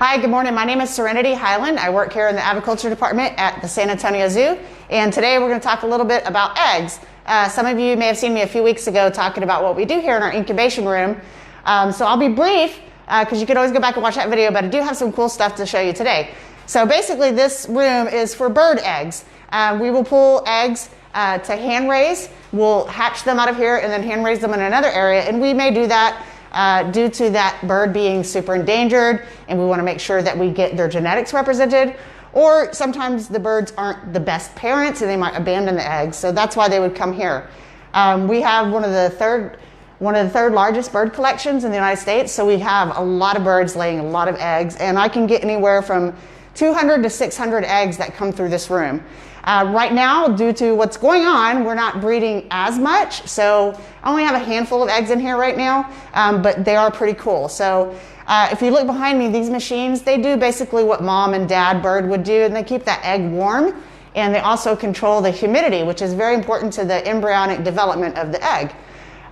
Hi, good morning. My name is Serenity Highland. I work here in the aviculture department at the San Antonio Zoo. And today we're going to talk a little bit about eggs. Some of you may have seen me a few weeks ago talking about what we do here in our incubation room. So I'll be brief because you can always go back and watch that video, but I do have some cool stuff to show you today. So basically this room is for bird eggs. We will pull eggs to hand raise. We'll hatch them out of here and then hand raise them in another area. And we may do that due to that bird being super endangered, and we want to make sure that we get their genetics represented. Or sometimes the birds aren't the best parents and they might abandon the eggs, so that's why they would come here. We have one of the third largest bird collections in the United States, so we have a lot of birds laying a lot of eggs, and I can get anywhere from 200 to 600 eggs that come through this room. Right now, due to what's going on, we're not breeding as much, so I only have a handful of eggs in here right now, but they are pretty cool. So if you look behind me, these machines, they do basically what mom and dad bird would do, and they keep that egg warm, and they also control the humidity, which is very important to the embryonic development of the egg.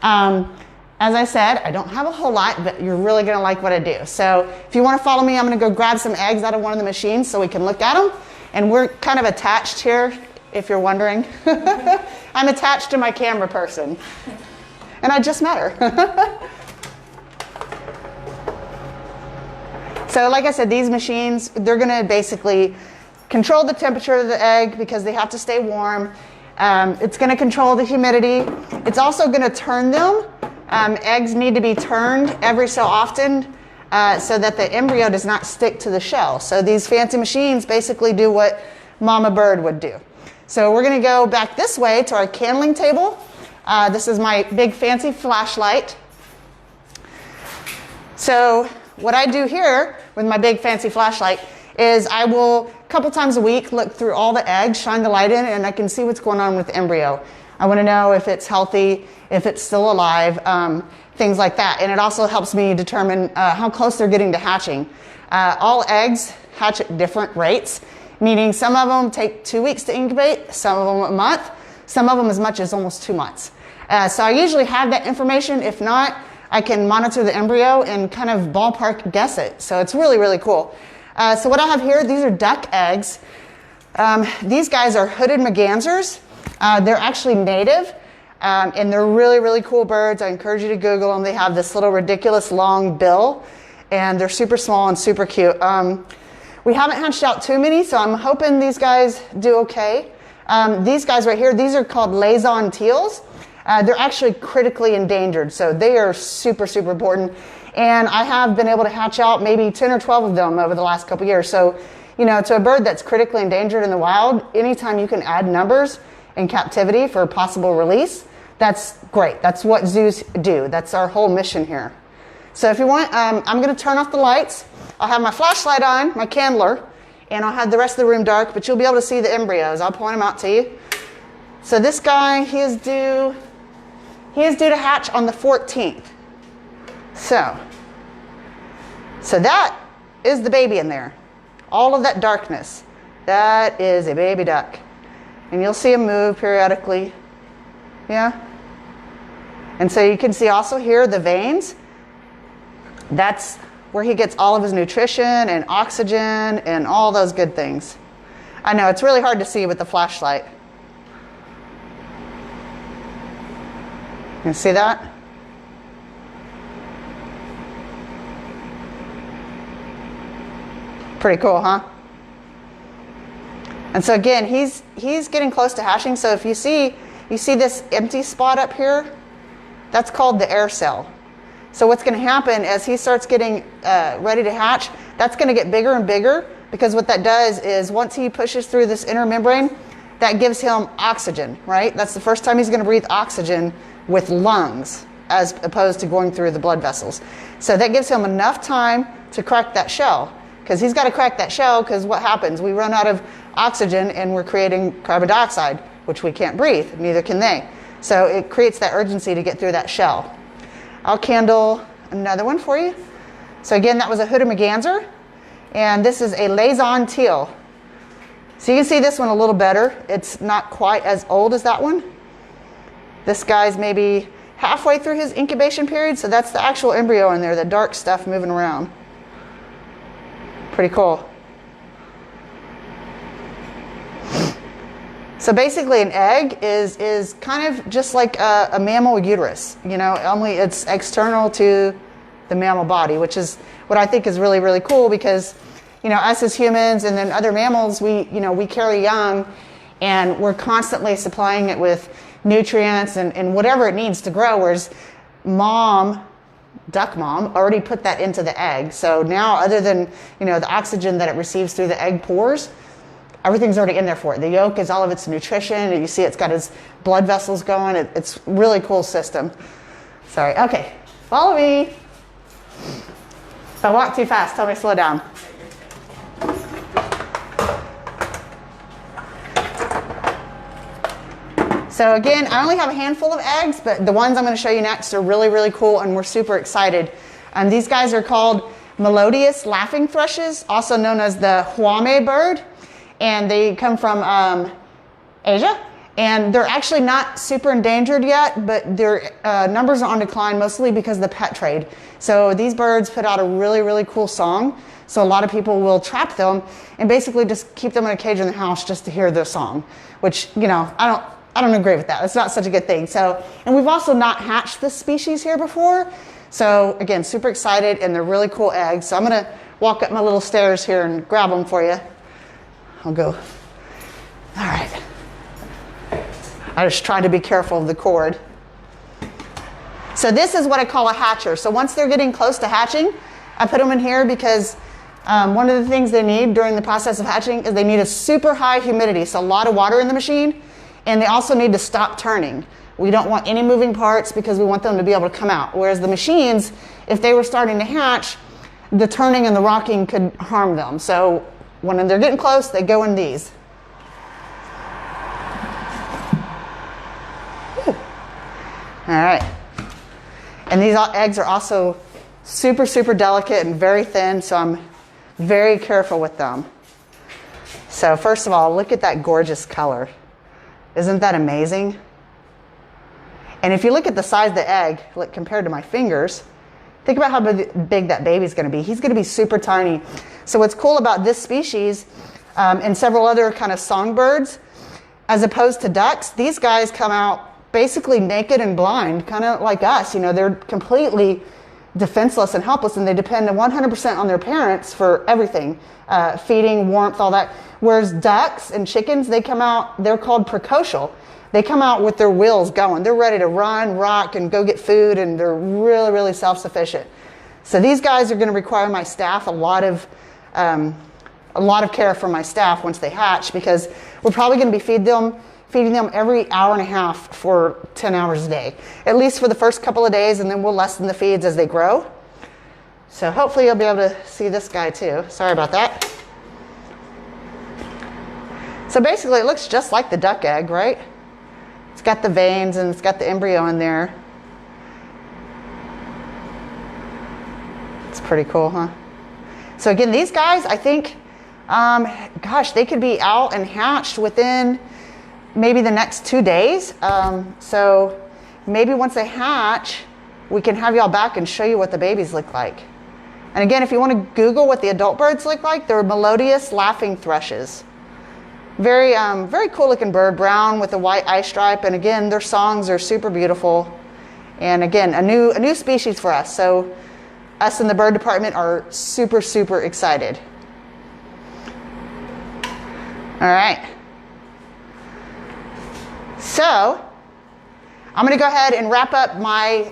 As I said, I don't have a whole lot, but you're really going to like what I do. So if you want to follow me, I'm going to go grab some eggs out of one of the machines so we can look at them. And we're kind of attached here, if you're wondering. I'm attached to my camera person. And I just met her. So like I said, these machines, they're going to basically control the temperature of the egg because they have to stay warm. It's going to control the humidity. It's also going to turn them. Eggs need to be turned every so often so that the embryo does not stick to the shell. So these fancy machines basically do what mama bird would do. So we're going to go back this way to our candling table. This is my big fancy flashlight. So what I do here with my big fancy flashlight is I will, a couple times a week, look through all the eggs, shine the light in, and I can see what's going on with the embryo. I want to know if it's healthy, if it's still alive, things like that. And it also helps me determine how close they're getting to hatching. All eggs hatch at different rates, meaning some of them take 2 weeks to incubate, some of them a month, some of them as much as almost 2 months. So I usually have that information. If not, I can monitor the embryo and kind of ballpark guess it. So it's really, really cool. So what I have here, these are duck eggs. These guys are hooded mergansers. They're actually native, and they're really, really cool birds. I encourage you to Google them. They have this little ridiculous long bill, and they're super small and super cute. We haven't hatched out too many, so I'm hoping these guys do okay. These guys right here, these are called Teals. They're actually critically endangered, so they are super, super important. And I have been able to hatch out maybe 10 or 12 of them over the last couple years. So, you know, to a bird that's critically endangered in the wild, anytime you can add numbers in captivity for possible release, that's great. That's what zoos do. That's our whole mission here. So if you want, I'm going to turn off the lights. I'll have my flashlight on, my candler, and I'll have the rest of the room dark, but you'll be able to see the embryos. I'll point them out to you. So this guy, he is due to hatch on the 14th. So that is the baby in there. All of that darkness, that is a baby duck. And you'll see him move periodically. Yeah? And so you can see also here the veins. That's where he gets all of his nutrition and oxygen and all those good things. I know, it's really hard to see with the flashlight. You see that? Pretty cool, huh? And so again, he's getting close to hatching. So if you see this empty spot up here, that's called the air cell. So what's going to happen as he starts getting ready to hatch, that's going to get bigger and bigger, because what that does is once he pushes through this inner membrane, that gives him oxygen, right? That's the first time he's going to breathe oxygen with lungs as opposed to going through the blood vessels. So that gives him enough time to crack that shell, because he's got to crack that shell, because what happens? We run out of oxygen and we're creating carbon dioxide, which we can't breathe, neither can they. So it creates that urgency to get through that shell. I'll candle another one for you. So again, that was a hooded merganser, and this is a teal. So you can see this one a little better. It's not quite as old as that one. This guy's maybe halfway through his incubation period, so that's the actual embryo in there, the dark stuff moving around. pretty cool. So basically an egg is kind of just like a mammal uterus, you know, only it's external to the mammal body, which is what I think is really, really cool because, you know, us as humans and then other mammals, we carry young and we're constantly supplying it with nutrients and whatever it needs to grow, whereas duck mom already put that into the egg. So now other than, you know, the oxygen that it receives through the egg pores, everything's already in there for it. The yolk is all of its nutrition, and you see it's got its blood vessels going. It's a really cool system. Sorry. Okay, follow me. If I walk too fast, tell me to slow down. So again, I only have a handful of eggs, but the ones I'm going to show you next are really, really cool, and we're super excited. These guys are called melodious laughing thrushes, also known as the huame bird. And they come from Asia, and they're actually not super endangered yet, but their numbers are on decline mostly because of the pet trade. So these birds put out a really, really cool song. So a lot of people will trap them and basically just keep them in a cage in the house just to hear their song, which, you know, I don't agree with that. It's not such a good thing. So, and we've also not hatched this species here before. So again, super excited, and they're really cool eggs. So I'm gonna walk up my little stairs here and grab them for you. I'll go. All right. I just try to be careful of the cord. So this is what I call a hatcher. So once they're getting close to hatching, I put them in here because one of the things they need during the process of hatching is they need a super high humidity, so a lot of water in the machine, and they also need to stop turning. We don't want any moving parts because we want them to be able to come out. Whereas the machines, if they were starting to hatch, the turning and the rocking could harm them. So when they're getting close, they go in these. Whew. All right. And these eggs are also super, super delicate and very thin, so I'm very careful with them. So first of all, look at that gorgeous color. Isn't that amazing? And if you look at the size of the egg, like compared to my fingers, think about how big that baby's going to be. He's going to be super tiny. So what's cool about this species and several other kind of songbirds, as opposed to ducks, these guys come out basically naked and blind, kind of like us. You know, they're completely defenseless and helpless, and they depend 100% on their parents for everything, feeding, warmth, all that. Whereas ducks and chickens, they come out, they're called precocial. They come out with their wheels going. They're ready to run, rock, and go get food, and they're really, really self-sufficient. So these guys are going to require my staff a lot of care from my staff once they hatch, because we're probably going to be feeding them every hour and a half for 10 hours a day, at least for the first couple of days, and then we'll lessen the feeds as they grow. So hopefully you'll be able to see this guy too. Sorry about that. So basically it looks just like the duck egg, right? It's got the veins and it's got the embryo in there. It's pretty cool, huh? So again, these guys, I think, gosh, they could be out and hatched within maybe the next 2 days. So maybe once they hatch, we can have y'all back and show you what the babies look like. And again, if you want to Google what the adult birds look like, they're melodious laughing thrushes. Very, very cool looking bird, brown with a white eye stripe. And again, their songs are super beautiful. And again, a new species for us. So us in the bird department are super, super excited. All right. So I'm going to go ahead and wrap up my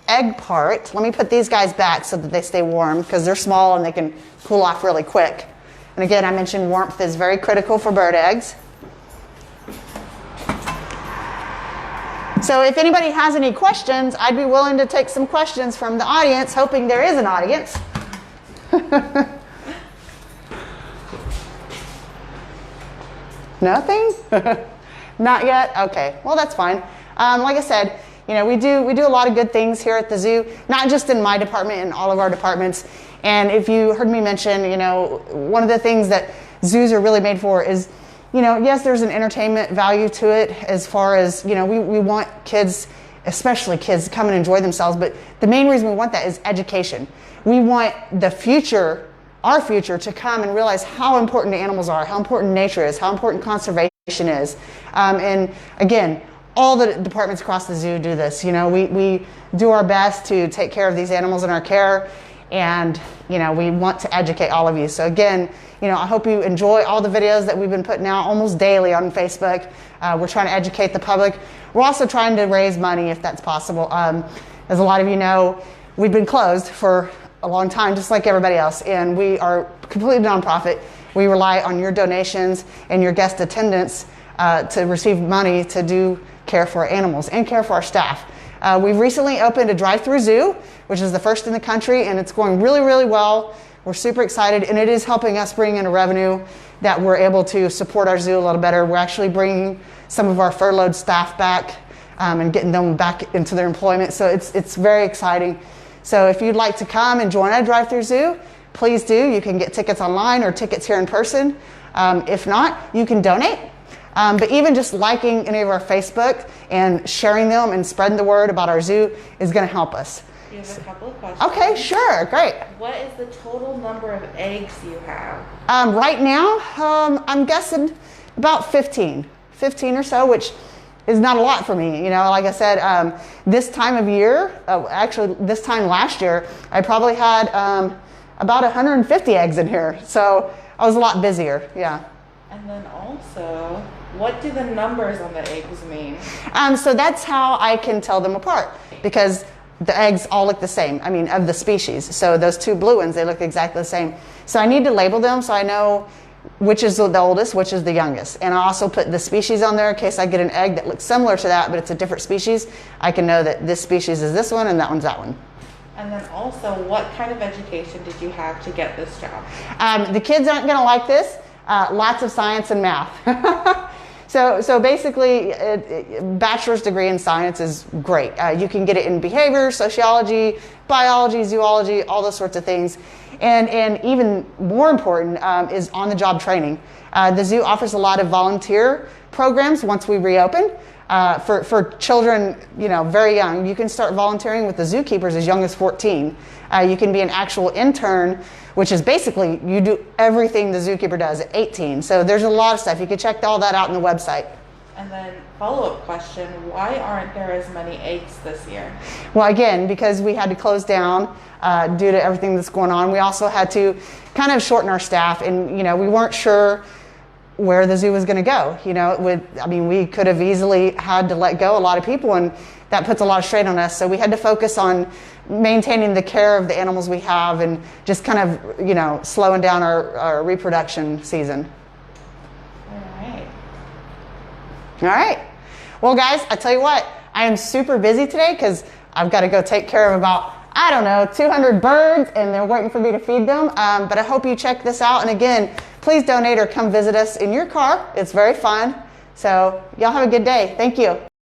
egg part. Let me put these guys back so that they stay warm, because they're small and they can cool off really quick. And again, I mentioned warmth is very critical for bird eggs. So if anybody has any questions, I'd be willing to take some questions from the audience, hoping there is an audience. Nothing? Not yet? Okay, well that's fine. Like I said, you know, we do a lot of good things here at the zoo, not just in my department, in all of our departments. And if you heard me mention, you know, one of the things that zoos are really made for is, you know, yes, there's an entertainment value to it, as far as, you know, we want kids, especially kids, to come and enjoy themselves. But the main reason we want that is education. We want the future our future to come and realize how important the animals are, how important nature is, how important conservation is. And again, all the departments across the zoo do this. You know, we do our best to take care of these animals in our care, and you know, we want to educate all of you. So again, you know, I hope you enjoy all the videos that we've been putting out almost daily on Facebook. We're trying to educate the public. We're also trying to raise money if that's possible. As a lot of you know, we've been closed for a long time, just like everybody else, and we are completely nonprofit. We rely on your donations and your guest attendance to receive money to do care for our animals and care for our staff. We've recently opened a drive-through zoo, which is the first in the country, and it's going really, really well. We're super excited, and it is helping us bring in a revenue that we're able to support our zoo a little better. We're actually bringing some of our furloughed staff back and getting them back into their employment, so it's very exciting. So if you'd like to come and join our drive-through zoo, please do. You can get tickets online or tickets here in person. If not, you can donate. But even just liking any of our Facebook and sharing them and spreading the word about our zoo is going to help us. You have a couple of questions. Okay, sure, great. What is the total number of eggs you have? Right now, I'm guessing about 15 or so, which is not a lot for me. You know, like I said, this time of year, actually this time last year, I probably had about 150 eggs in here. So I was a lot busier, yeah. And then also, what do the numbers on the eggs mean? So that's how I can tell them apart, because the eggs all look the same, I mean, of the species. So those two blue ones, they look exactly the same. So I need to label them so I know which is the oldest, which is the youngest. And I also put the species on there in case I get an egg that looks similar to that, but it's a different species. I can know that this species is this one and that one's that one. And then also, what kind of education did you have to get this job? The kids aren't going to like this. Lots of science and math. So basically, bachelor's degree in science is great. You can get it in behavior, sociology, biology, zoology, all those sorts of things. And even more important is on-the-job training. The zoo offers a lot of volunteer programs once we reopen. For children, you know, very young, you can start volunteering with the zookeepers as young as 14. You can be an actual intern, which is basically you do everything the zookeeper does at 18. So there's a lot of stuff. You can check all that out on the website. And then follow-up question, why aren't there as many eggs this year? Well, again, because we had to close down due to everything that's going on. We also had to kind of shorten our staff, and you know, we weren't sure where the zoo was going to go. You know, we could have easily had to let go a lot of people, and that puts a lot of strain on us. So we had to focus on maintaining the care of the animals we have and just kind of, you know, slowing down our reproduction season. All right. Well, guys, I tell you what, I am super busy today because I've got to go take care of about, I don't know, 200 birds, and they're waiting for me to feed them. But I hope you check this out. And again, please donate or come visit us in your car. It's very fun. So y'all have a good day. Thank you.